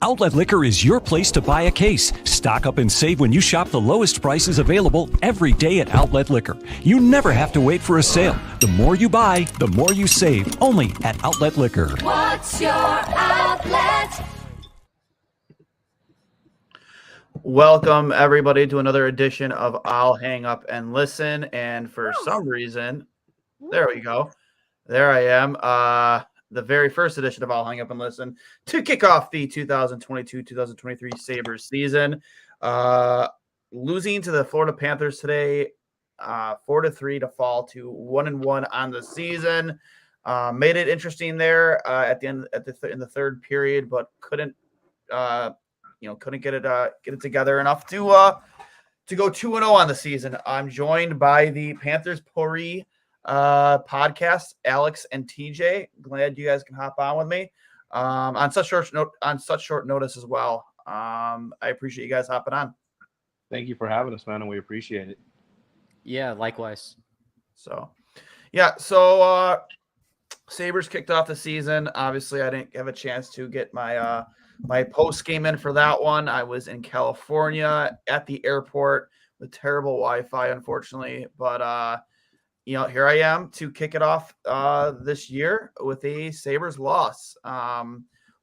Outlet Liquor is your place to buy a case. Stock up and save when you shop the lowest prices available every day at Outlet Liquor. You never have to wait for a sale. The more you buy, the more you save. Only at Outlet Liquor. What's your outlet? Welcome, everybody, to another edition of I'll Hang Up and Listen. And for some reason, there we go. There I am. The very first edition of I'll Hang Up and Listen to kick off the 2022-2023 Sabres season. Losing to the Florida Panthers today, 4-3 to fall to 1-1 on the season. Made it interesting there at the end in the third period, but couldn't get it together enough to go 2-0 on the season. I'm joined by the Panthers Pourri podcast, Alex and TJ. Glad you guys can hop on with me on such short notice as well. I appreciate you guys hopping on. Thank you for having us, man, and we appreciate it. Yeah, likewise. So Sabres kicked off the season. Obviously, I didn't have a chance to get my my post game in for that one. I was in California at the airport with terrible Wi-Fi, unfortunately. But here I am to kick it off this year with a Sabres loss.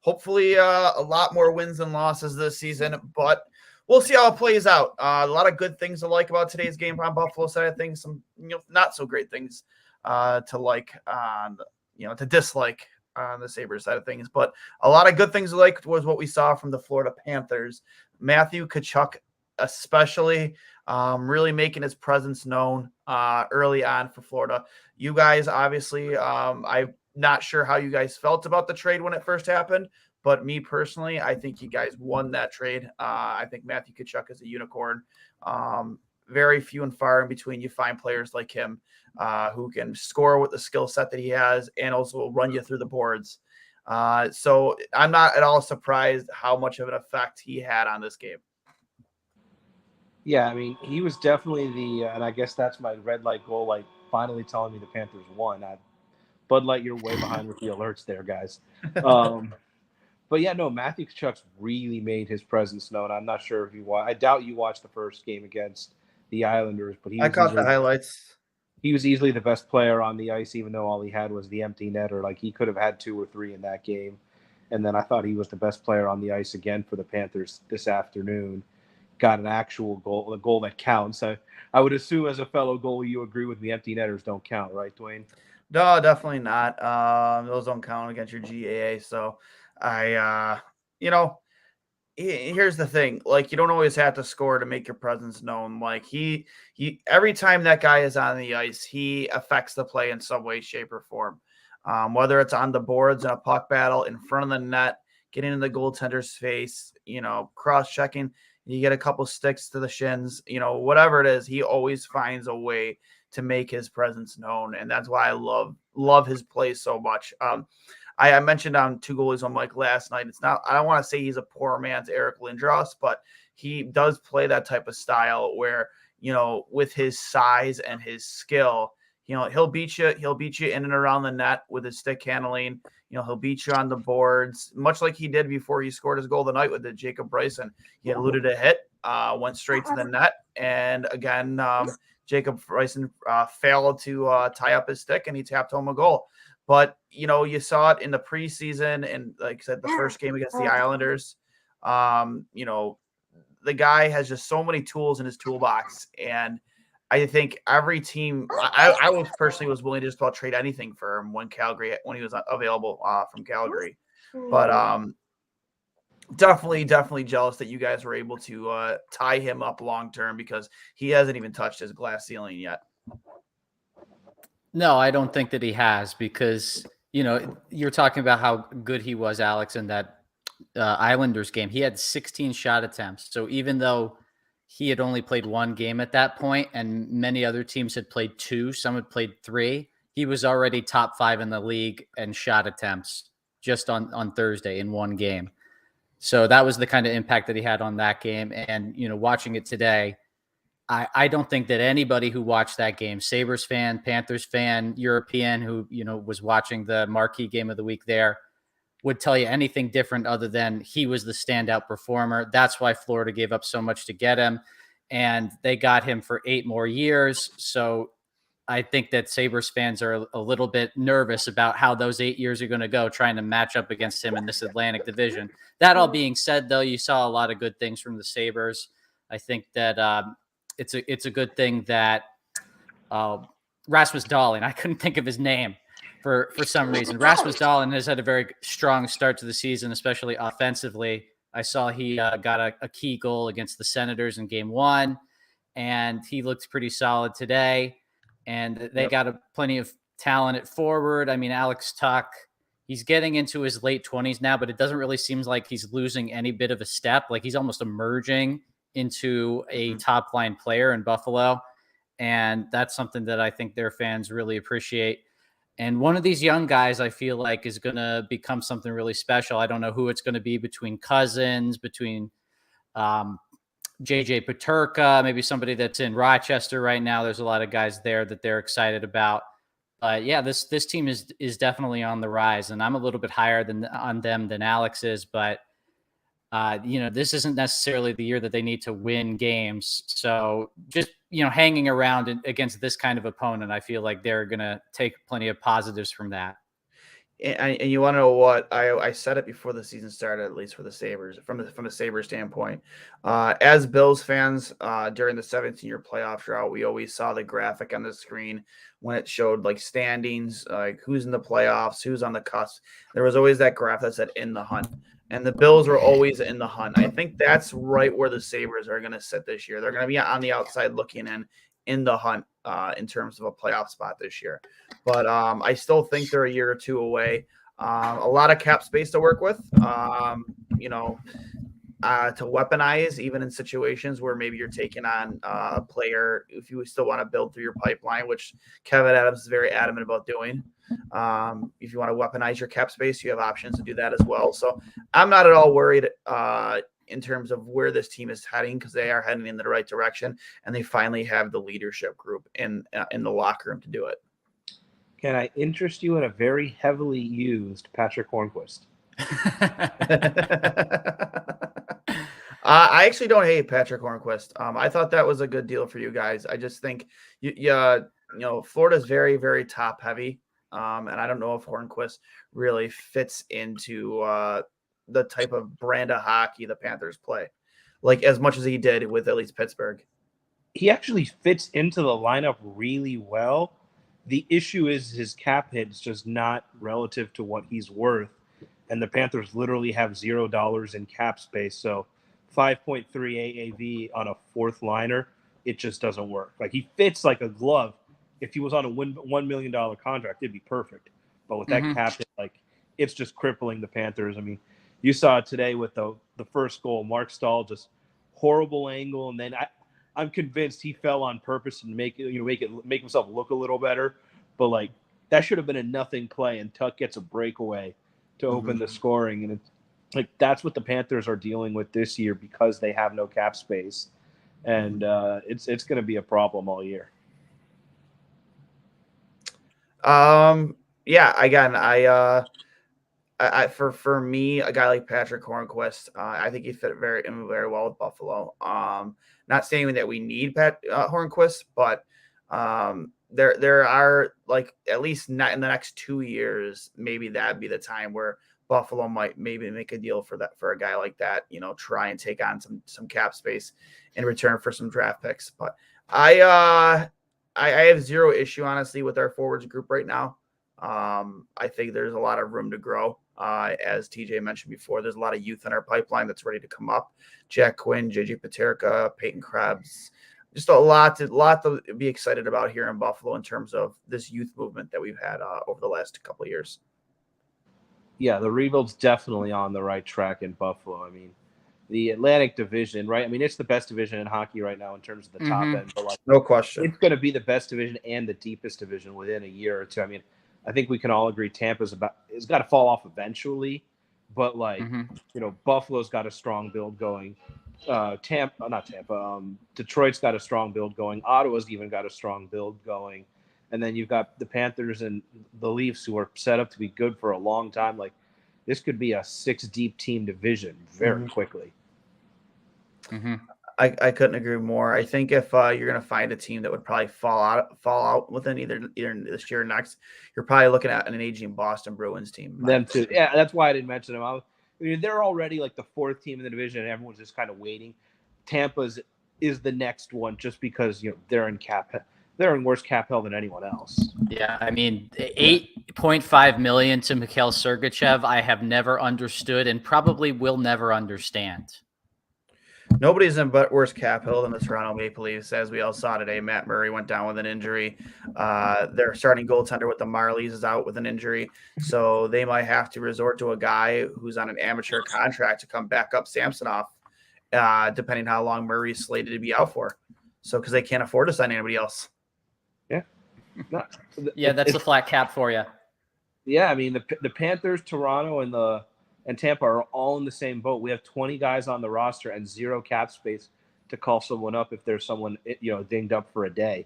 Hopefully, a lot more wins than losses this season, but we'll see how it plays out. A lot of good things to like about today's game on Buffalo side of things. Some not so great things to like on to dislike on the Sabres side of things, but a lot of good things to like was what we saw from the Florida Panthers. Matthew Tkachuk, especially, really making his presence known early on for Florida. You guys, obviously, I'm not sure how you guys felt about the trade when it first happened, but me personally, I think you guys won that trade. I think Matthew Tkachuk is a unicorn. Very few and far in between you find players like him who can score with the skill set that he has and also run you through the boards. So I'm not at all surprised how much of an effect he had on this game. Yeah, I mean, he was definitely and I guess that's my red light goal, like finally telling me the Panthers won. Bud Light, you're way behind with the alerts there, guys. But yeah, no, Matthew Tkachuk's really made his presence known. I'm not sure if you watched. I doubt you watched the first game against the Islanders, but I caught the highlights. He was easily the best player on the ice, even though all he had was the empty netter. Like, he could have had 2 or 3 in that game. And then I thought he was the best player on the ice again for the Panthers this afternoon. Got an actual goal, a goal that counts. I would assume as a fellow goalie, you agree with me, empty netters don't count, right, Duane? No, definitely not. Those don't count against your GAA. So here's the thing. Like, you don't always have to score to make your presence known. Like, he every time that guy is on the ice, he affects the play in some way, shape, or form. Whether it's on the boards in a puck battle, in front of the net, getting in the goaltender's face, cross-checking, you get a couple sticks to the shins, whatever it is, he always finds a way to make his presence known. And that's why I love his play so much. I mentioned on Two Goalies on Mike last night. I don't want to say he's a poor man's Eric Lindros, but he does play that type of style where, with his size and his skill, he'll beat you in and around the net with his stick handling. He'll beat you on the boards, much like he did before he scored his goal tonight with the Jacob Bryson. He eluded a hit, went straight to the net. And again, Jacob Bryson failed to tie up his stick, and he tapped home a goal. But, you saw it in the preseason and, like I said, the first game against the Islanders. The guy has just so many tools in his toolbox. And I think every team I was personally willing to just about trade anything for him when he was available from Calgary. But definitely jealous that you guys were able to tie him up long term, because he hasn't even touched his glass ceiling yet. No, I don't think that he has, because, you're talking about how good he was, Alex, in that Islanders game. He had 16 shot attempts. So even though he had only played 1 game at that point and many other teams had played 2, some had played 3, he was already top 5 in the league in shot attempts just on Thursday in 1 game. So that was the kind of impact that he had on that game. And, watching it today, I don't think that anybody who watched that game, Sabres fan, Panthers fan, European, who, was watching the marquee game of the week there, would tell you anything different other than he was the standout performer. That's why Florida gave up so much to get him, and they got him for 8 more years. So I think that Sabres fans are a little bit nervous about how those 8 years are going to go trying to match up against him in this Atlantic division. That all being said, though, you saw a lot of good things from the Sabres. I think that it's a good thing that Rasmus Dahlin, I couldn't think of his name for some reason. Rasmus Dahlin has had a very strong start to the season, especially offensively. I saw he got a key goal against the Senators in Game 1, and he looked pretty solid today. And they got plenty of talent at forward. I mean, Alex Tuch, he's getting into his late 20s now, but it doesn't really seem like he's losing any bit of a step. Like he's almost emerging into a top line player in Buffalo. And that's something that I think their fans really appreciate. And one of these young guys, I feel like, is going to become something really special. I don't know who it's going to be between Cousins, between JJ Peterka, maybe somebody that's in Rochester right now. There's a lot of guys there that they're excited about. Yeah, this team is definitely on the rise, and I'm a little bit higher on them than Alex is. But this isn't necessarily the year that they need to win games. So just hanging around against this kind of opponent, I feel like they're going to take plenty of positives from that. And you want to know what I said it before the season started, at least for the Sabres, from the Sabres standpoint. As Bills fans, during the 17-year playoff drought, we always saw the graphic on the screen when it showed like standings, like who's in the playoffs, who's on the cusp. There was always that graph that said in the hunt, and the Bills were always in the hunt. I think that's right where the Sabres are going to sit this year. They're going to be on the outside looking in the hunt in terms of a playoff spot this year. But I still think they're a year or two away. A lot of cap space to work with, to weaponize, even in situations where maybe you're taking on a player, if you still want to build through your pipeline, which Kevin Adams is very adamant about doing. If you want to weaponize your cap space, you have options to do that as well. So I'm not at all worried in terms of where this team is heading, because they are heading in the right direction, and they finally have the leadership group in the locker room to do it. Can I interest you in a very heavily used Patrick Hornquist? I actually don't hate Patrick Hornquist. I thought that was a good deal for you guys. I just think Florida's very, very top heavy, and I don't know if Hornquist really fits into the type of brand of hockey the Panthers play, like as much as he did with at least Pittsburgh. He actually fits into the lineup really well. The issue is his cap hit is just not relative to what he's worth, and the Panthers literally have $0 in cap space. So 5.3 AAV on a fourth liner, it just doesn't work. Like, he fits like a glove. If he was on a $1 million contract, it'd be perfect. But with that cap hit, like, it's just crippling the Panthers. I mean, you saw it today with the first goal. Mark Stahl, just horrible angle, and then I'm convinced he fell on purpose and make himself look a little better. But like, that should have been a nothing play, and Tuch gets a breakaway to open the scoring, and it's like that's what the Panthers are dealing with this year because they have no cap space, and it's going to be a problem all year. Yeah. Again, for me, a guy like Patrick Hornquist, I think he fit very, very well with Buffalo. Not saying that we need Hornquist, but there are, like, at least not in the next 2 years, maybe that'd be the time where Buffalo might maybe make a deal for a guy like that. Try and take on some cap space in return for some draft picks. But I have zero issue, honestly, with our forwards group right now. I think there's a lot of room to grow. As TJ mentioned before, there's a lot of youth in our pipeline that's ready to come up. Jack Quinn, JJ Peterka, Peyton Krebs, just a lot to be excited about here in Buffalo in terms of this youth movement that we've had over the last couple of years. Yeah, the rebuild's definitely on the right track in Buffalo. I mean, the Atlantic Division, right? I mean, it's the best division in hockey right now in terms of the top end. But like, no question, it's going to be the best division and the deepest division within a year or two. I mean, I think we can all agree Tampa's it's got to fall off eventually, but like, Buffalo's got a strong build going. Detroit's got a strong build going. Ottawa's even got a strong build going. And then you've got the Panthers and the Leafs, who are set up to be good for a long time. Like, this could be a 6-deep team division very quickly. Mm-hmm. I couldn't agree more. I think if you're going to find a team that would probably fall out within either this year or next, you're probably looking at an aging Boston Bruins team. Them too. Yeah, that's why I didn't mention them. I mean, they're already like the 4th team in the division, and everyone's just kind of waiting. Tampa's is the next one just because they're in worse cap hell than anyone else. Yeah, I mean, $8.5 million to Mikhail Sergachev, I have never understood and probably will never understand. Nobody's in but worse cap hill than the Toronto Maple Leafs, as we all saw today. Matt Murray went down with an injury. Their starting goaltender with the Marlies is out with an injury, so they might have to resort to a guy who's on an amateur contract to come back up Samsonov, depending how long Murray's slated to be out for. So, because they can't afford to sign anybody else. Yeah, Yeah, that's a flat cap for you. Yeah, I mean the Panthers, Toronto, and Tampa are all in the same boat. We have 20 guys on the roster and 0 cap space to call someone up if there's someone dinged up for a day.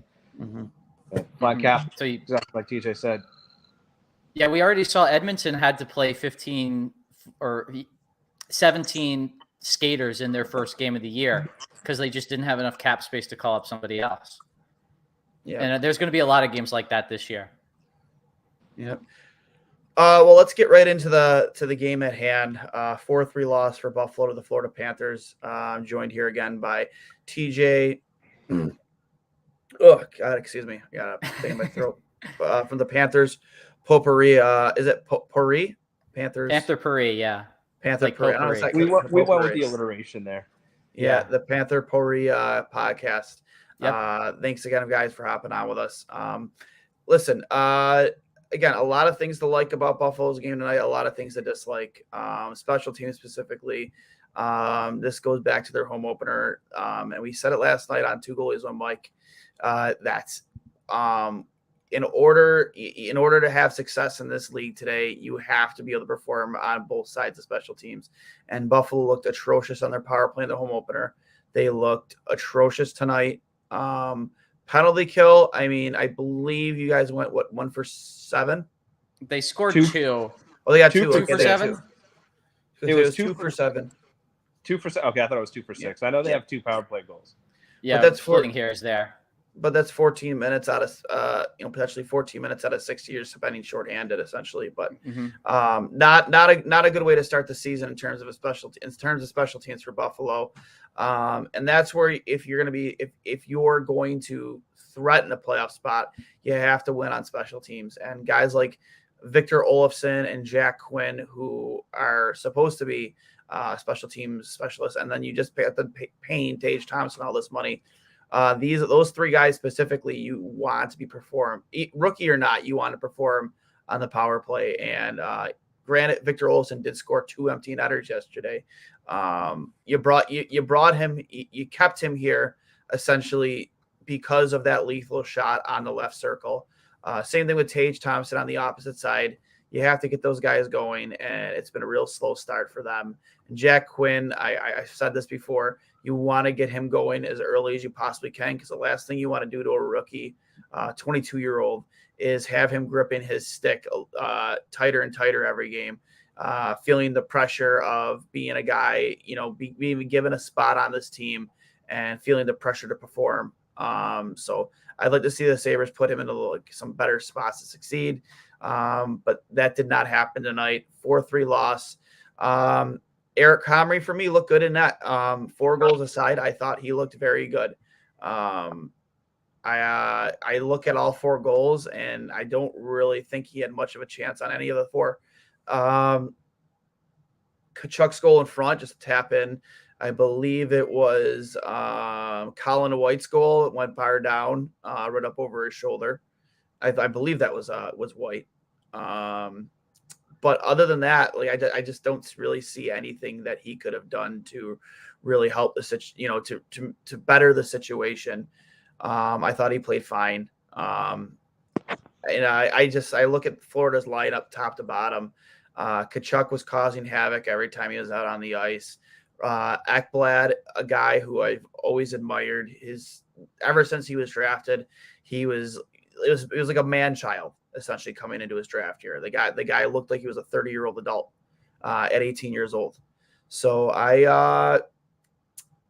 Flat cap, So exactly like TJ said. Yeah, we already saw Edmonton had to play 15 or 17 skaters in their first game of the year because they just didn't have enough cap space to call up somebody else. Yeah, and there's going to be a lot of games like that this year. Yep. Well, let's get right into the game at hand. 4-3 loss for Buffalo to the Florida Panthers. I'm joined here again by TJ. Oh God, excuse me. I got a thing in my throat. From the Panthers, Potpourri. Is it Potpourri? Panthers. Panther Puri, yeah. Panther like Potpourri. potpourri. We went with the alliteration there. Yeah, the Panther Potpourri podcast. Yep. Thanks again, guys, for hopping on with us. Listen, again, a lot of things to like about Buffalo's game tonight, a lot of things to dislike. Special teams specifically. This goes back to their home opener. And we said it last night on Two Goalies on Mike. That's in order to have success in this league today, you have to be able to perform on both sides of special teams. And Buffalo looked atrocious on their power play in the home opener. They looked atrocious tonight. Penalty kill. I mean, I believe you guys went 1 for 7. They scored 2. 2. Oh, they got 2 2 for 7. It was 2 for 7. 2 for 7. Okay, I thought it was 2 for 6. I know they have 2 power play goals. Yeah, but that's splitting hairs there. But that's 14 minutes out of potentially 14 minutes out of 60 years spending shorthanded essentially. But not a good way to start the season in terms of special teams for Buffalo. And that's where if you're going to threaten a playoff spot, you have to win on special teams. And guys like Victor Olofsson and Jack Quinn, who are supposed to be special teams specialists, and then you just paying Tage Thompson all this money. Those 3 guys specifically, you want to be rookie or not, you want to perform on the power play. And granted, Victor Olofsson did score 2 empty netters yesterday. You brought him, you kept him here essentially because of that lethal shot on the left circle. Same thing with Tage Thompson on the opposite side. You have to get those guys going, and it's been a real slow start for them. And Jack Quinn, I said this before, you want to get him going as early as you possibly can, because the last thing you want to do to a rookie, 22-year-old, is have him gripping his stick tighter and tighter every game, feeling the pressure of being a guy, being given a spot on this team and feeling the pressure to perform. So I'd like to see the Sabres put him into some better spots to succeed. But that did not happen tonight. 4-3 loss. Eric Comrie for me looked good in that. 4 goals aside, I thought he looked very good. I look at all 4 goals, and I don't really think he had much of a chance on any of the 4. Kachuk's goal in front, just tap in. I believe it was Colin White's goal. It went far down, right up over his shoulder. I believe that was White. But other than that, I just don't really see anything that he could have done to really help the to better the situation. I thought he played fine. And I look at Florida's lineup top to bottom. Kachuk was causing havoc every time he was out on the ice. Ekblad, a guy who I've always admired, ever since he was drafted, it was like a man child essentially coming into his draft year. The guy looked like he was a 30-year-old adult. at 18 years old. So I'm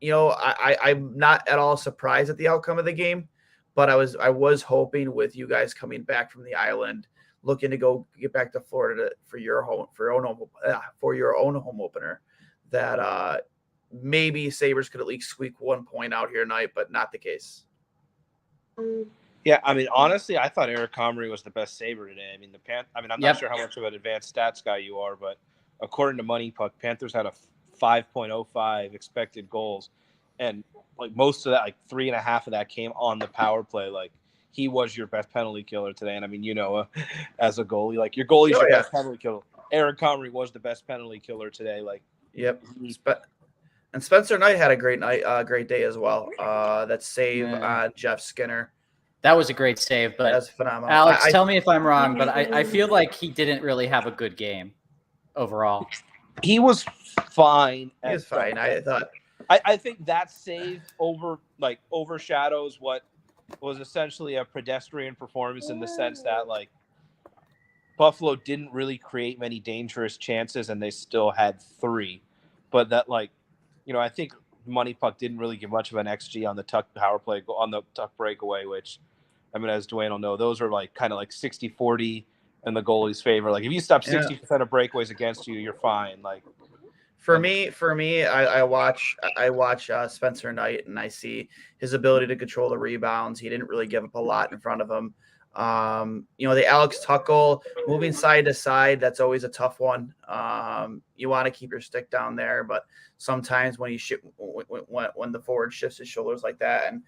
not at all surprised at the outcome of the game, but I was hoping with you guys coming back from the island, looking to go get back to Florida for your own home opener, that maybe Sabres could at least squeak 1 point out here tonight, but not the case. Yeah, I mean, honestly, I thought Eric Comrie was the best Sabre today. I mean, I'm not sure how much of an advanced stats guy you are, but according to Money Puck, Panthers had a 5.05 expected goals, and like most of that, like 3.5 of that came on the power play. Like he was your best penalty killer today, and I mean, as a goalie, like your goalie's your best penalty killer. Eric Comrie was the best penalty killer today. Like, yep. And Spencer Knight had a great day as well. That save Jeff Skinner. That was a great save, but that's phenomenal. Alex, tell me if I'm wrong, but I feel like he didn't really have a good game overall. He was fine. He was fine. I think that save overshadows what was essentially a pedestrian performance in the sense that like Buffalo didn't really create many dangerous chances and they still had 3, but that I think Money Puck didn't really give much of an XG on the Tuck power play on the Tuck breakaway, which I mean, as Duane will know, those are like kind of like 60-40 in the goalie's favor. Like if you stop 60% of breakaways against you, you're fine. Like for me, I watch Spencer Knight and I see his ability to control the rebounds. He didn't really give up a lot in front of him. The Alex Tuck goal, moving side to side, that's always a tough one. You want to keep your stick down there, but sometimes when when the forward shifts his shoulders like that and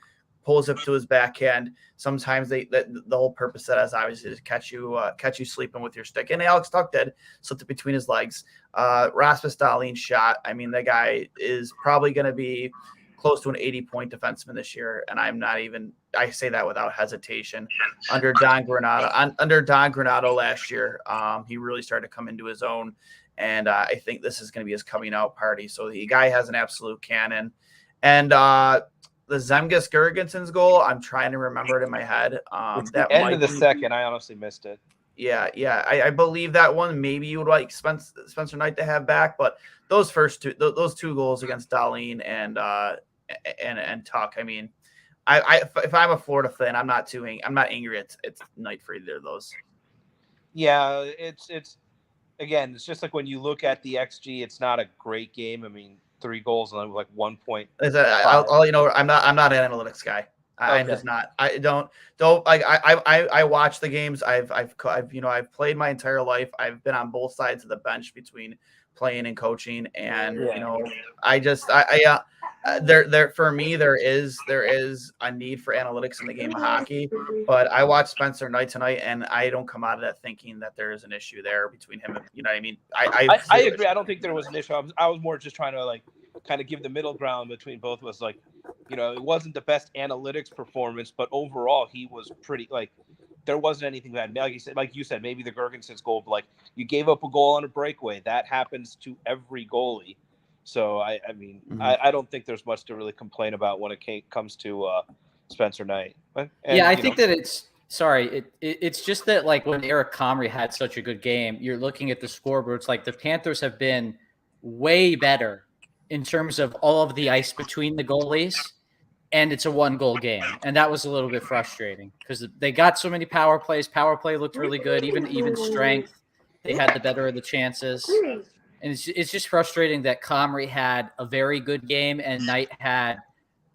pulls up to his backhand, sometimes the whole purpose of that is obviously to catch you sleeping with your stick. And Alex Tuck did, slipped it between his legs. Rasmus Dahlin's shot, I mean, the guy is probably going to be close to an 80-point defenseman this year, and I say that without hesitation. Under Don Granato last year, he really started to come into his own, and I think this is going to be his coming out party. So the guy has an absolute cannon. And the Zemgus Girgensons goal, I'm trying to remember it in my head. That end of the second, I honestly missed it. Yeah. I believe that one. Maybe you would like Spencer Knight to have back, but those those 2 goals against Dahlin and Tuck. I mean, if I'm a Florida fan, I'm not angry. It's Knight for either of those. Yeah, it's just like when you look at the XG, it's not a great game. I mean, 3 goals and like 1 point. I'm not an analytics guy. I'm just not. I don't like. I watch the games. I've played my entire life. I've been on both sides of the bench between playing and coaching, and for me there is a need for analytics in the game of hockey. But I watched Spencer Knight tonight, and I don't come out of that thinking that there is an issue there between him and you know what I mean. I agree. I don't think there was an issue. I was more just trying to like kind of give the middle ground between both of us. Like, it wasn't the best analytics performance, but overall he was pretty like there wasn't anything bad. Like you said, maybe the Girgensons goal, but like you gave up a goal on a breakaway. That happens to every goalie. So I mean, I don't think there's much to really complain about when it comes to Spencer Knight. I think that it's just that like when Eric Comrie had such a good game, you're looking at the scoreboard. It's like the Panthers have been way better in terms of all of the ice between the goalies, and it's a 1-goal game, and that was a little bit frustrating because they got so many power plays. Power play looked really good, even strength. They had the better of the chances. And it's just frustrating that Comrie had a very good game and Knight had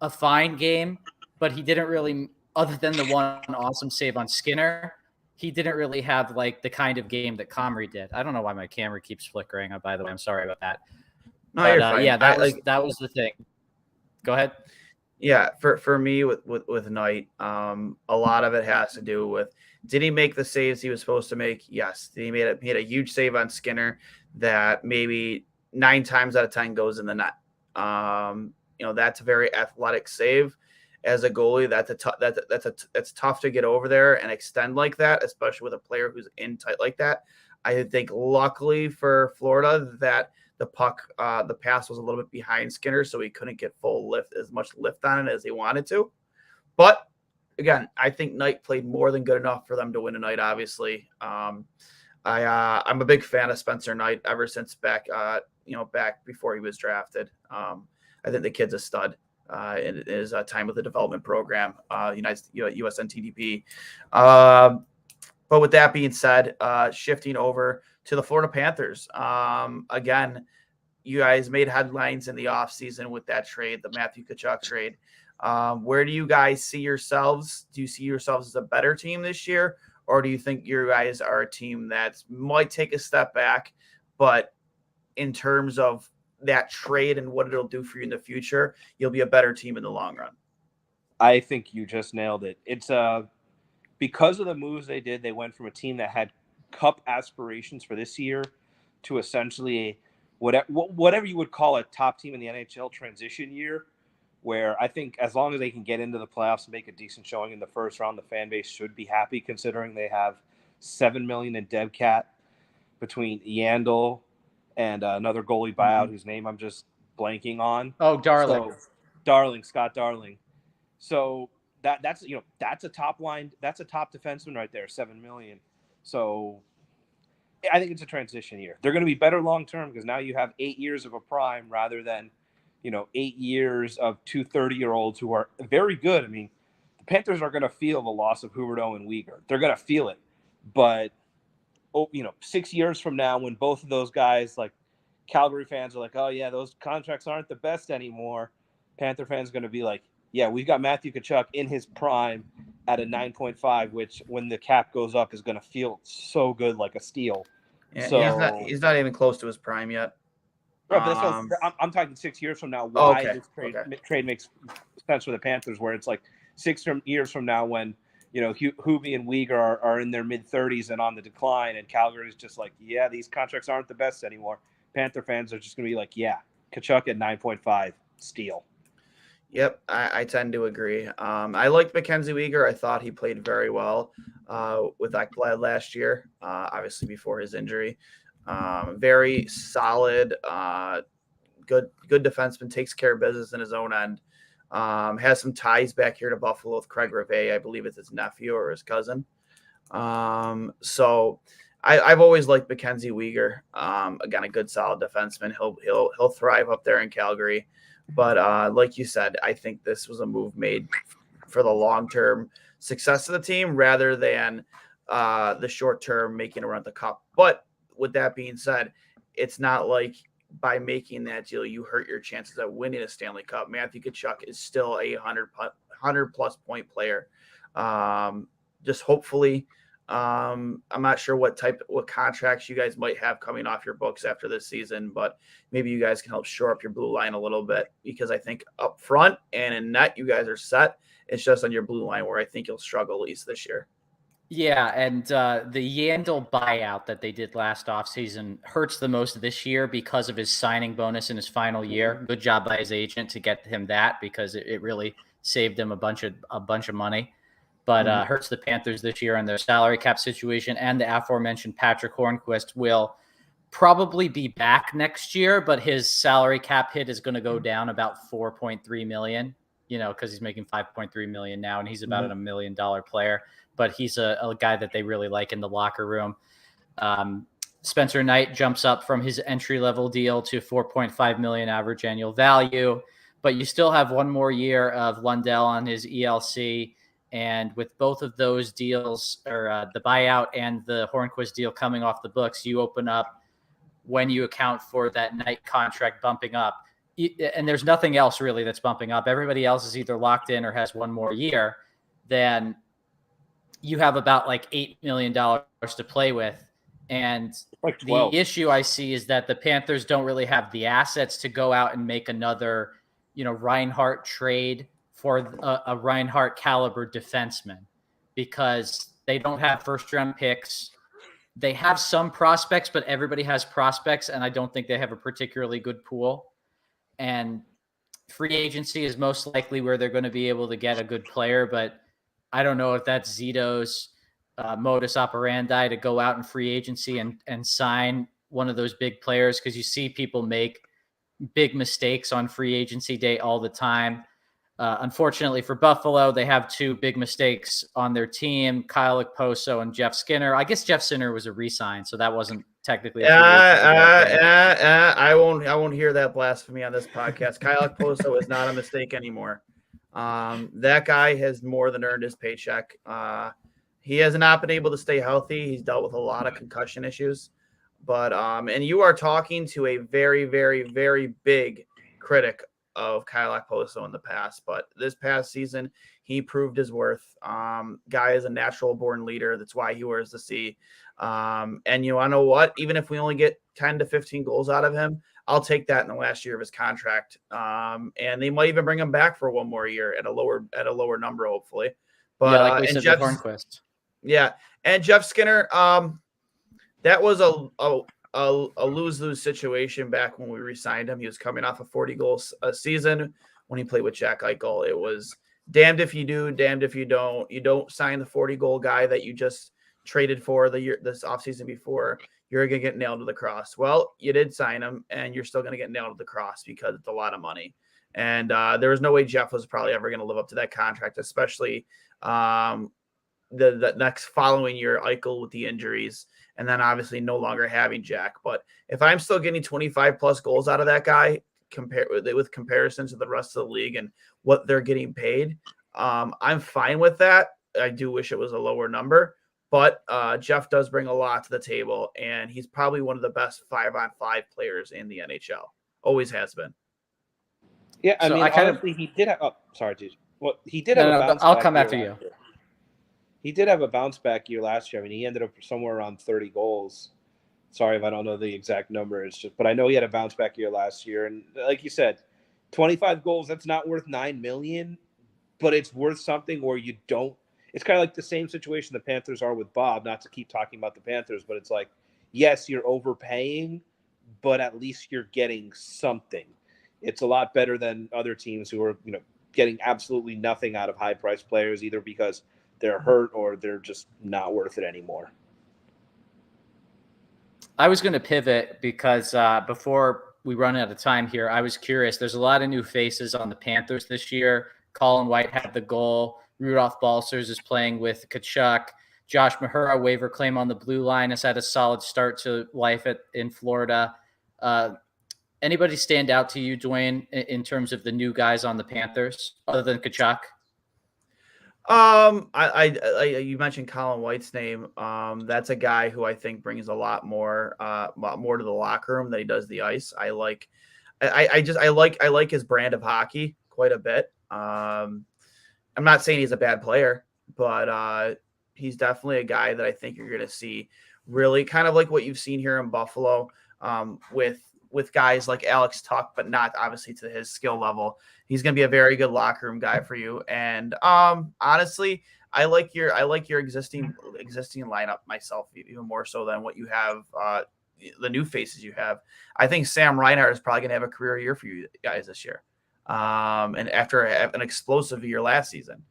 a fine game, but he didn't really, other than the one awesome save on Skinner, he didn't really have like the kind of game that Comrie did. I don't know why my camera keeps flickering. By the way, I'm sorry about that. No, you're fine. Yeah, that was the thing. Go ahead. Yeah, for me with Knight, a lot of it has to do with, did he make the saves he was supposed to make? Yes. He made a huge save on Skinner that maybe 9 times out of 10 goes in the net. That's a very athletic save. As a goalie, that's tough to get over there and extend like that, especially with a player who's in tight like that. I think luckily for Florida that the puck, the pass was a little bit behind Skinner, so he couldn't get as much lift on it as he wanted to. But again, I think Knight played more than good enough for them to win tonight. Obviously, I'm a big fan of Spencer Knight ever since back before he was drafted. I think the kid's a stud in his time with the development program, USNTDP. But with that being said, shifting over to the Florida Panthers. Again, you guys made headlines in the offseason with that trade, the Matthew Tkachuk trade. Where do you guys see yourselves? Do you see yourselves as a better team this year? Or do you think you guys are a team that might take a step back, but in terms of that trade and what it'll do for you in the future, you'll be a better team in the long run? I think you just nailed it. It's because of the moves they did, they went from a team that had cup aspirations for this year to essentially whatever you would call a top team in the NHL transition year, where I think as long as they can get into the playoffs and make a decent showing in the first round, the fan base should be happy considering they have $7 million in dead cap between Yandel and another goalie buyout whose name I'm just blanking on. Oh, Darling. Scott Darling. So that's a top line, that's a top defenseman right there, $7 million. So I think it's a transition year. They're going to be better long term because now you have 8 years of a prime rather than 8 years of two 30-year-olds who are very good. I mean, the Panthers are going to feel the loss of Huberdeau and Weegar. They're going to feel it. But 6 years from now, when both of those guys, like Calgary fans, are like, oh yeah, those contracts aren't the best anymore, Panther fans are going to be like, yeah, we've got Matthew Tkachuk in his prime at a 9.5, which when the cap goes up is going to feel so good, like a steal. Yeah, so he's not even close to his prime yet. Right, but that's I'm talking 6 years from now. Why this trade makes sense for the Panthers, where it's like 6 years from now when Hubie and Weegar are in their mid-30s and on the decline, and Calgary's just like, yeah, these contracts aren't the best anymore. Panther fans are just going to be like, yeah, Tkachuk at 9.5, steal. Yep, I tend to agree. I liked Mackenzie Weegar. I thought he played very well with Ekblad last year, obviously before his injury. Very solid, good defenseman, takes care of business in his own end. Has some ties back here to Buffalo with Craig Rivet. I believe it's his nephew or his cousin. So I've always liked Mackenzie Weegar. Again, a good solid defenseman. He'll thrive up there in Calgary. But like you said, I think this was a move made for the long-term success of the team rather than the short-term making a run at the cup. But with that being said, it's not like by making that deal, you hurt your chances of winning a Stanley Cup. Matthew Tkachuk is still a 100-plus point player. Just hopefully, I'm not sure what contracts you guys might have coming off your books after this season, but maybe you guys can help shore up your blue line a little bit, because I think up front and in net, you guys are set. It's just on your blue line where I think you'll struggle at least this year. Yeah, and the Yandel buyout that they did last offseason hurts the most this year because of his signing bonus in his final year. Good job by his agent to get him that, because it really saved him a bunch of money. But hurts the Panthers this year and their salary cap situation. And the aforementioned Patrick Hornquist will probably be back next year, but his salary cap hit is going to go down about $4.3 million, because he's making $5.3 million now, and he's about a $1 million player. But he's a guy that they really like in the locker room. Spencer Knight jumps up from his entry-level deal to $4.5 million average annual value, but you still have one more year of Lundell on his ELC. And with both of those deals, or the buyout and the Hornquist deal coming off the books, you open up, when you account for that Knight contract bumping up, and there's nothing else really that's bumping up. Everybody else is either locked in or has one more year. Then you have about like $8 million to play with. And like the issue I see is that the Panthers don't really have the assets to go out and make another, Reinhart trade for a Reinhart caliber defenseman, because they don't have first round picks. They have some prospects, but everybody has prospects, and I don't think they have a particularly good pool. And free agency is most likely where they're going to be able to get a good player, but I don't know if that's Zito's modus operandi to go out in free agency and sign one of those big players, because you see people make big mistakes on free agency day all the time. Unfortunately for Buffalo, they have two big mistakes on their team: Kyle Okposo and Jeff Skinner. I guess Jeff Skinner was a re-sign, so that wasn't technically a free agent. I won't hear that blasphemy on this podcast. Kyle Okposo is not a mistake anymore. That guy has more than earned his paycheck. He has not been able to stay healthy. He's dealt with a lot of concussion issues. But and you are talking to a very, very, very big critic of Kyle Okposo in the past. But this past season, he proved his worth. Guy is a natural born leader. That's why he wears the C. And you want to know what? Even if we only get 10 to 15 goals out of him, I'll take that in the last year of his contract. And they might even bring him back for one more year at a lower number, hopefully. But yeah, like we and said with Hornquist. Yeah, and Jeff Skinner, that was a lose-lose situation back when we re-signed him. He was coming off of 40 goals a season when he played with Jack Eichel. It was damned if you do, damned if you don't. You don't sign the 40-goal guy that you just traded for this offseason before. You're going to get nailed to the cross. Well, you did sign him, and you're still going to get nailed to the cross because it's a lot of money. And there was no way Jeff was probably ever going to live up to that contract, especially the next following year, Eichel with the injuries, and then obviously no longer having Jack. But if I'm still getting 25 plus goals out of that guy, with comparison to the rest of the league and what they're getting paid, I'm fine with that. I do wish it was a lower number, but Jeff does bring a lot to the table, and he's probably one of the best 5-on-5 players in the NHL. Always has been. Yeah, I mean, honestly, he did have. Oh, sorry, dude. Well, he did have a bounce. I'll come after you. He did have a bounce back year last year. I mean, he ended up somewhere around 30 goals. Sorry if I don't know the exact number. It's just, but I know he had a bounce back year last year. And like you said, 25 goals, that's not worth $9 million, but it's worth something where you don't. It's kind of like the same situation the Panthers are with Bob, not to keep talking about the Panthers, but it's like, yes, you're overpaying, but at least you're getting something. It's a lot better than other teams who are, getting absolutely nothing out of high-priced players, either because they're hurt or they're just not worth it anymore. I was going to pivot because before we run out of time here, I was curious. There's a lot of new faces on the Panthers this year. Colin White had the goal. Rudolph Balcers is playing with Tkachuk. Josh Mahura, waiver claim on the blue line, has had a solid start to life in Florida. Anybody stand out to you, Duane, in terms of the new guys on the Panthers, other than Tkachuk? You mentioned Colin White's name. That's a guy who I think brings a lot more to the locker room than he does the ice. I like his brand of hockey quite a bit. I'm not saying he's a bad player, but he's definitely a guy that I think you're going to see really kind of like what you've seen here in Buffalo, with guys like Alex Tuck, but not obviously to his skill level. He's going to be a very good locker room guy for you. And honestly, I like your existing lineup myself, even more so than what you have, the new faces you have. I think Sam Reinhart is probably going to have a career year for you guys this year. And after an explosive year last season,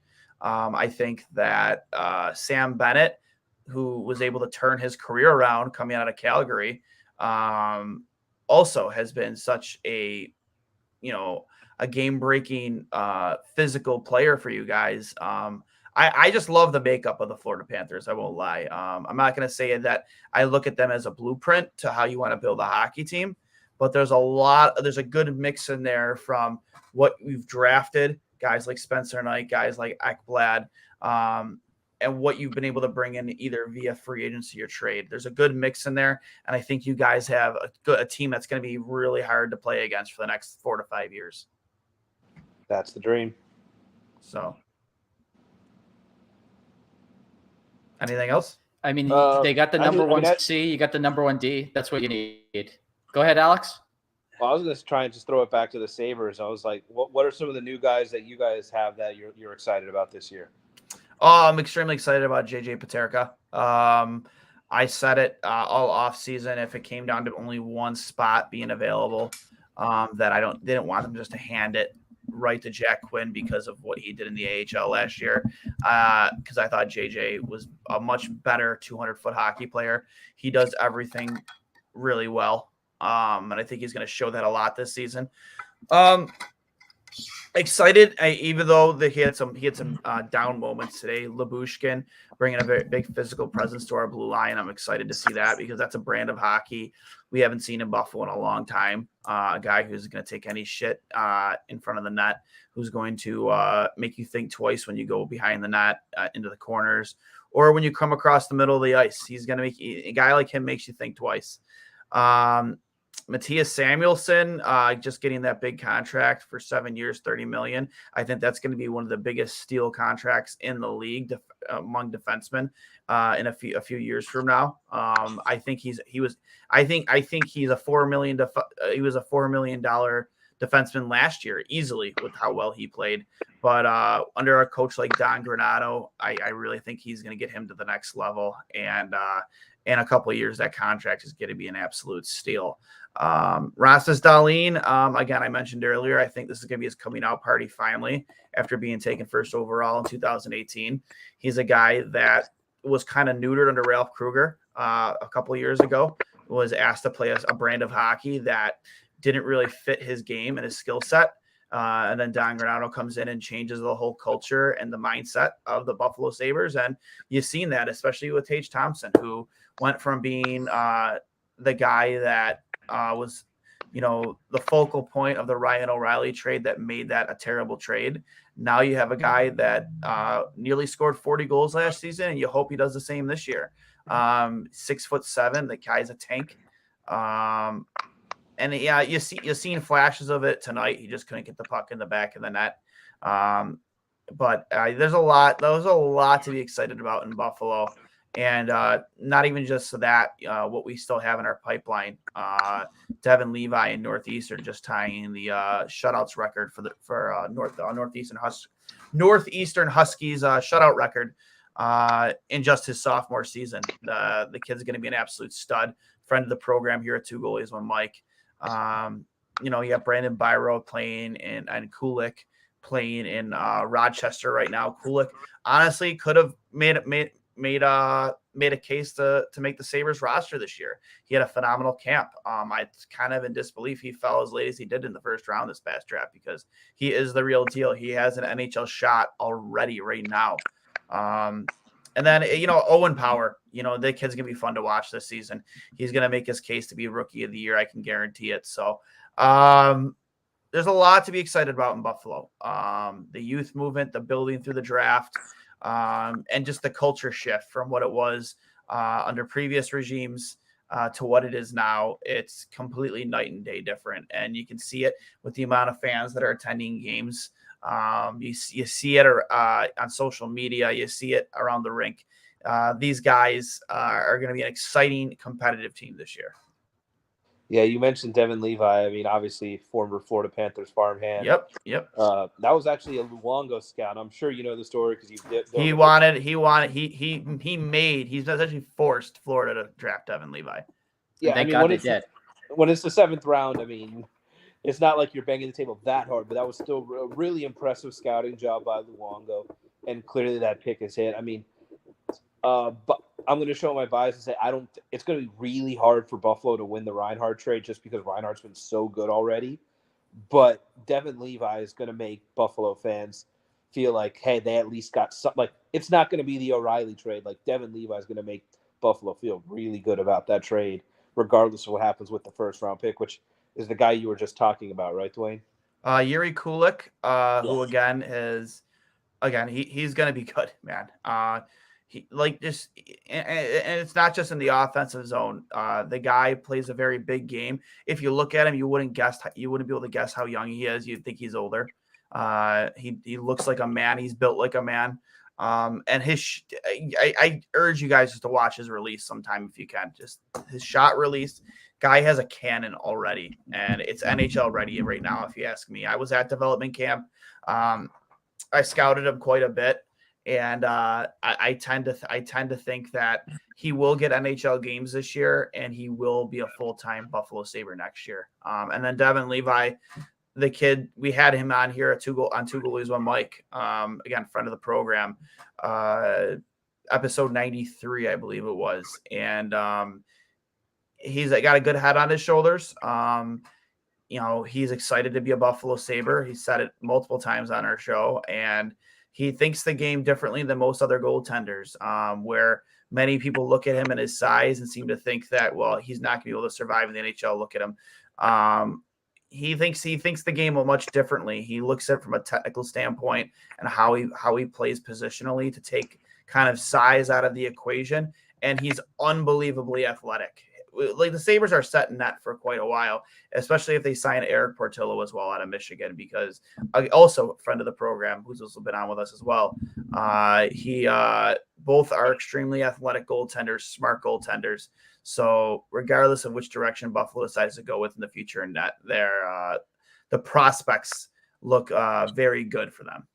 I think that Sam Bennett, who was able to turn his career around coming out of Calgary, also has been such a game-breaking physical player for you guys. I just love the makeup of the Florida Panthers. I won't lie. I'm not going to say that I look at them as a blueprint to how you want to build a hockey team, but there's a good mix in there from what we've drafted, guys like Spencer Knight, guys like Ekblad, and what you've been able to bring in either via free agency or trade. There's a good mix in there, and I think you guys have a team that's going to be really hard to play against for the next 4 to 5 years. That's the dream. So, anything else? I mean, they got the number one C, you got the number one D. That's what you need. Go ahead, Alex. Well, I was going to try and just throw it back to the Sabres. I was like, what are some of the new guys that you guys have that you're excited about this year? Oh, I'm extremely excited about JJ Peterka. I said it all off season. If it came down to only one spot being available, that didn't want them just to hand it right to Jack Quinn because of what he did in the AHL last year. Because I thought JJ was a much better 200-foot hockey player. He does everything really well, and I think he's going to show that a lot this season. Excited, even though he had some down moments today. Labushkin bringing a very big physical presence to our blue line. I'm excited to see that because that's a brand of hockey we haven't seen in Buffalo in a long time. A guy who's going to take any shit in front of the net, who's going to make you think twice when you go behind the net into the corners or when you come across the middle of the ice. He's going to make a guy like him makes you think twice. Matthias Samuelsson, just getting that big contract for 7 years, $30 million. I think that's going to be one of the biggest steal contracts in the league among defensemen in a few years from now. I think he's a $4 million. He was a $4 million defenseman last year easily with how well he played. But under a coach like Don Granato, I really think he's going to get him to the next level. And in a couple of years, that contract is going to be an absolute steal. Rasmus Dahlin, again, I mentioned earlier, I think this is going to be his coming out party finally after being taken first overall in 2018. He's a guy that was kind of neutered under Ralph Kruger a couple of years ago, was asked to play a brand of hockey that didn't really fit his game and his skill set. And then Don Granato comes in and changes the whole culture and the mindset of the Buffalo Sabres. And you've seen that, especially with Tage Thompson, who went from being the guy that was, the focal point of the Ryan O'Reilly trade that made that a terrible trade. Now you have a guy that nearly scored 40 goals last season, and you hope he does the same this year. 6'7", the guy's a tank. And yeah, you're seeing flashes of it tonight. He just couldn't get the puck in the back of the net. But there's a lot to be excited about in Buffalo. And not even just that, what we still have in our pipeline. Devin Levi in Northeastern just tying the shutouts record for Northeastern Huskies shutout record in just his sophomore season. The kid's going to be an absolute stud. Friend of the program here at Two Goalies One Mike. You have Brandon Byro playing and Kulik playing in Rochester right now. Kulik honestly could have made a case to make the Sabres roster this year. He had a phenomenal camp. I kind of in disbelief he fell as late as he did in the first round this past draft because he is the real deal. He has an NHL shot already right now. And then, Owen Power, the kid's going to be fun to watch this season. He's going to make his case to be Rookie of the Year. I can guarantee it. So there's a lot to be excited about in Buffalo. The youth movement, the building through the draft, and just the culture shift from what it was under previous regimes to what it is now. It's completely night and day different. And you can see it with the amount of fans that are attending games. You see it on social media. You see it around the rink. These guys are going to be an exciting competitive team this year. Yeah, you mentioned Devin Levi. I mean, obviously, former Florida Panthers farmhand. Yep. That was actually a Luongo scout. I'm sure you know the story because you did. He's essentially forced Florida to draft Devin Levi. Yeah, thank God they did. When it's the 7th round, I mean, it's not like you're banging the table that hard, but that was still a really impressive scouting job by Luongo, and clearly that pick is hit. I mean, but I'm going to show my bias and say it's going to be really hard for Buffalo to win the Reinhart trade just because Reinhart's been so good already. But Devin Levi is going to make Buffalo fans feel like, hey, they at least got something. Like, it's not going to be the O'Reilly trade. Like, Devin Levi is going to make Buffalo feel really good about that trade, regardless of what happens with the first round pick, which is the guy you were just talking about, right, Duane? Yuri Kulik, yes. Who he's going to be good, man. And it's not just in the offensive zone. The guy plays a very big game. If you look at him, you wouldn't be able to guess how young he is. You'd think he's older. He looks like a man. He's built like a man. And I urge you guys just to watch his release sometime if you can. Just his shot release. Guy has a cannon already, and it's NHL ready right now. If you ask me, I was at development camp. I scouted him quite a bit. And I tend to think that he will get NHL games this year, and he will be a full-time Buffalo Sabre next year. And then Devin Levi, the kid, we had him on here at Two Goalies One Mike. Again, friend of the program, episode 93, I believe it was. And he's got a good head on his shoulders. he's excited to be a Buffalo Sabre. He said it multiple times on our show, and he thinks the game differently than most other goaltenders, where many people look at him and his size and seem to think that, well, he's not going to be able to survive in the NHL. Look at him. He thinks the game much differently. He looks at it from a technical standpoint and how he plays positionally to take kind of size out of the equation. And he's unbelievably athletic. Like, the Sabres are set in that for quite a while, especially if they sign Eric Portillo as well out of Michigan, because also a friend of the program who's also been on with us as well. Both are extremely athletic goaltenders, smart goaltenders. So regardless of which direction Buffalo decides to go with in the future, and that the prospects look very good for them.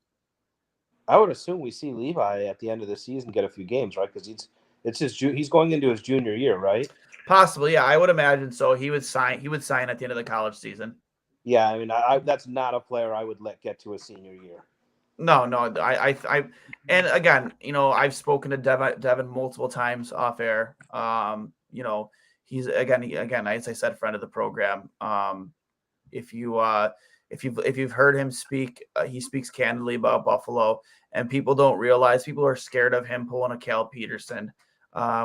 I would assume we see Levi at the end of the season get a few games, right? Because he's going into his junior year, right? Possibly, yeah, I would imagine so. He would sign at the end of the college season. Yeah, I mean, that's not a player I would let get to a senior year. No, I and again, I've spoken to Devin multiple times off air. He's again, as I said, friend of the program. If you've heard him speak, he speaks candidly about Buffalo, and people don't realize, people are scared of him pulling a Cal Peterson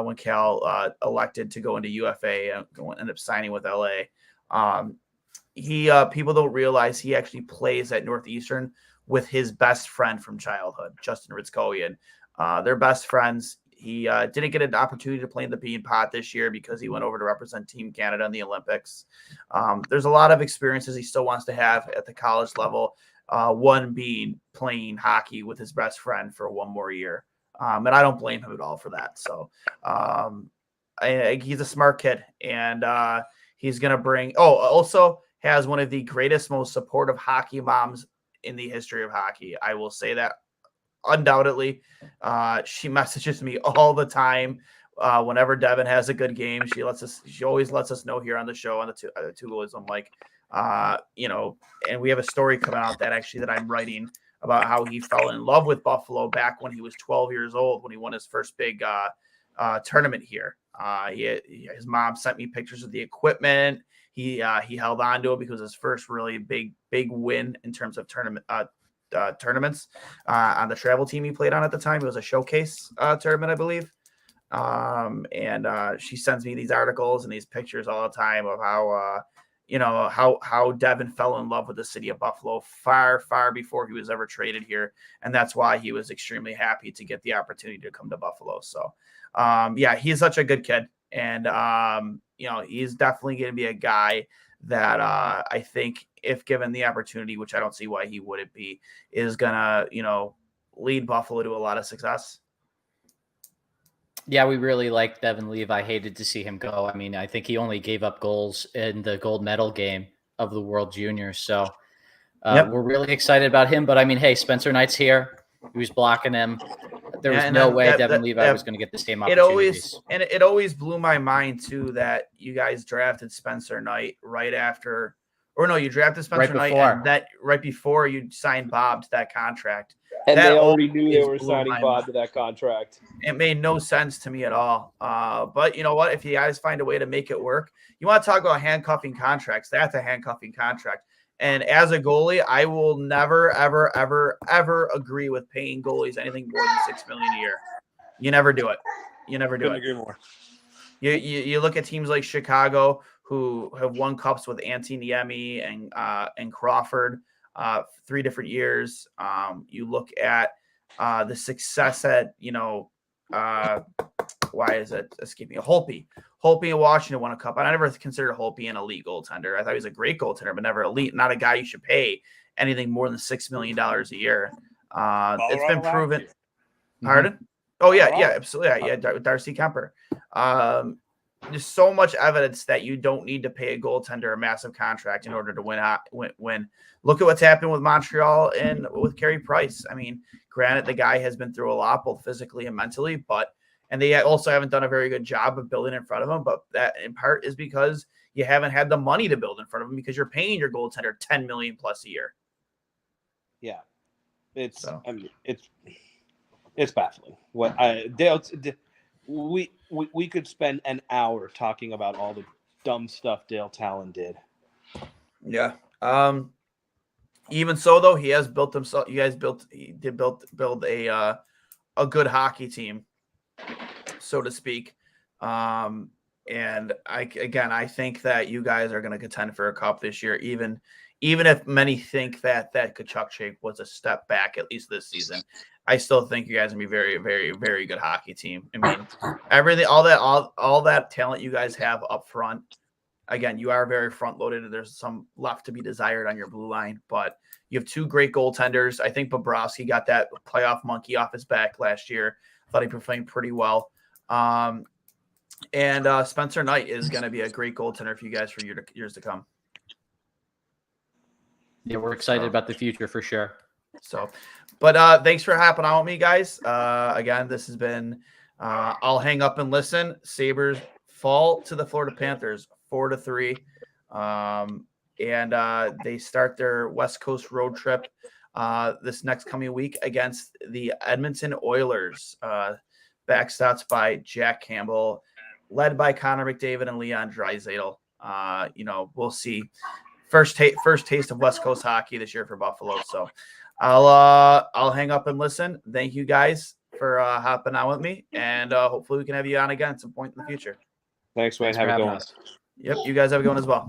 when Cal elected to go into UFA and end up signing with LA. People don't realize he actually plays at Northeastern with his best friend from childhood, Justin Ritzkowian. They're best friends. He didn't get an opportunity to play in the Bean Pot this year because he went over to represent Team Canada in the Olympics. There's a lot of experiences he still wants to have at the college level, one being playing hockey with his best friend for one more year. And I don't blame him at all for that. So he's a smart kid, and he's going to bring – also has one of the greatest, most supportive hockey moms in the history of hockey. I will say that undoubtedly. She messages me all the time. Whenever Devin has a good game, she always lets us know here on the show on the two goals. I'm like, and we have a story coming out that I'm writing about how he fell in love with Buffalo back when he was 12 years old, when he won his first big tournament here. His mom sent me pictures of the equipment. He held on to it because his first really big win in terms of tournaments on the travel team he played on at the time. It was a showcase tournament, I believe. And she sends me these articles and these pictures all the time of how Devin fell in love with the city of Buffalo far, far before he was ever traded here. And that's why he was extremely happy to get the opportunity to come to Buffalo. So, he's such a good kid. And, he's definitely going to be a guy that I think, if given the opportunity, which I don't see why he wouldn't be, is going to, lead Buffalo to a lot of success. Yeah, we really liked Devin Levi. I hated to see him go. I mean, I think he only gave up goals in the gold medal game of the World Juniors. So We're really excited about him. But, I mean, hey, Spencer Knight's here. He was blocking him. There was no way Devin Levi was going to get the same opportunities. It always blew my mind, too, that you guys drafted Spencer Knight right after – or no, you drafted Spencer Knight and that right before you signed Bob to that contract. And they already knew they were signing Bob to that contract. It made no sense to me at all. But you know what? If you guys find a way to make it work, you want to talk about handcuffing contracts. That's a handcuffing contract. And as a goalie, I will never, ever, ever, ever agree with paying goalies anything more than $6 million a year. You never do it. Couldn't agree more. You look at teams like Chicago, who have won cups with Antiniemi and Crawford. 3 different years. You look at the success at, why is it escaping me? Holtby in Washington won a cup. I never considered Holtby an elite goaltender. I thought he was a great goaltender, but never elite. Not a guy you should pay anything more than $6 million a year. It's been proven. Pardon? Mm-hmm. Oh, yeah, absolutely. Yeah, Darcy Kemper. There's so much evidence that you don't need to pay a goaltender a massive contract in order to win. Look at what's happened with Montreal and with Carey Price. I mean, granted, the guy has been through a lot, both physically and mentally, and they also haven't done a very good job of building in front of him. But that in part is because you haven't had the money to build in front of him, because you're paying your goaltender $10 million plus a year. Yeah, it's baffling. We could spend an hour talking about all the dumb stuff Dale Talon did. Yeah. Even so, though, he has built himself. He did build a good hockey team, so to speak. And I think that you guys are going to contend for a cup this year, even if many think that Kachuk shake was a step back, at least this season. I still think you guys are going to be very, very, very good hockey team. I mean, everything, all that talent you guys have up front. Again, you are very front loaded, and there's some left to be desired on your blue line, but you have two great goaltenders. I think Bobrovsky got that playoff monkey off his back last year. Thought he performed pretty well. And Spencer Knight is going to be a great goaltender for you guys for years to come. Yeah, we're excited about the future for sure. So, but thanks for hopping on with me, guys. Again, this has been I'll hang up and listen. Sabres fall to the Florida Panthers 4-3. And they start their West Coast road trip this next coming week against the Edmonton Oilers. Backstats by Jack Campbell, led by Connor McDavid and Leon Draisaitl. We'll see. First taste of West Coast hockey this year for Buffalo. So I'll hang up and listen. Thank you guys for hopping on with me, and hopefully we can have you on again at some point in the future. Thanks, Wayne. Have a good one. Yep, you guys have a good one as well.